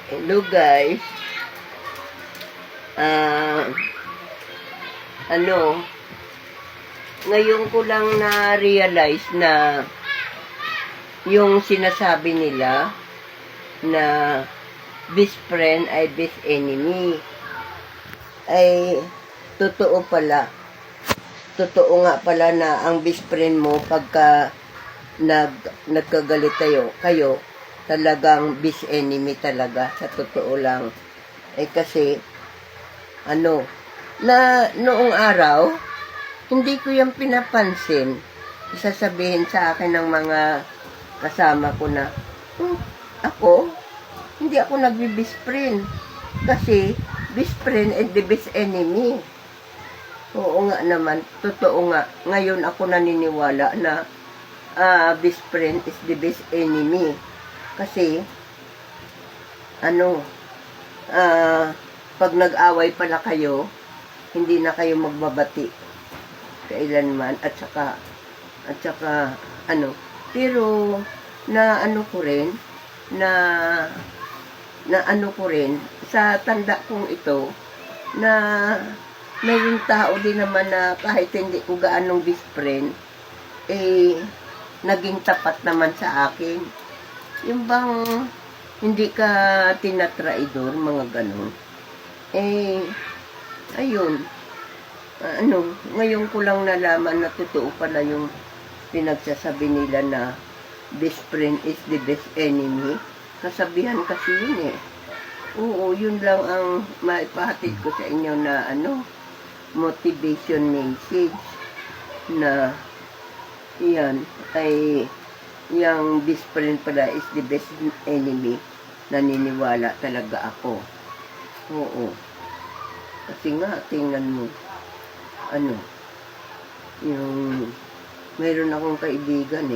Hello guys. Ah, ano, ngayon ko lang na-realize na yung sinasabi nila na best friend ay best enemy ay totoo pala. Totoo nga pala na ang best friend mo pagka nagkagalit kayo talagang best enemy talaga sa totoo lang. Kasi noong araw hindi ko yung pinapansin. Isasabihin sa akin ng mga kasama ko na ako hindi ako nagbi-best friend kasi best friend and the best enemy. Oo nga naman, totoo nga. Ngayon ako naniniwala na best friend is the best enemy. Kasi, pag nag-away pala kayo, hindi na kayo magbabati kailanman. At saka, pero, sa tanda kong ito, na mayroong tao din naman na kahit hindi ko gaanong best friend, naging tapat naman sa akin. Yung bang hindi ka tinatraidor, mga ganun. Ayun. Ngayon ko lang nalaman na totoo pala yung pinagsasabi nila na best friend is the best enemy. Kasabihan kasi yun Oo, yun lang ang maipahatid ko sa inyo na motivation message na yan ay yung best friend pala is the best enemy. Naniniwala talaga ako. Oo. Kasi nga, tingnan mo, yung mayroon akong kaibigan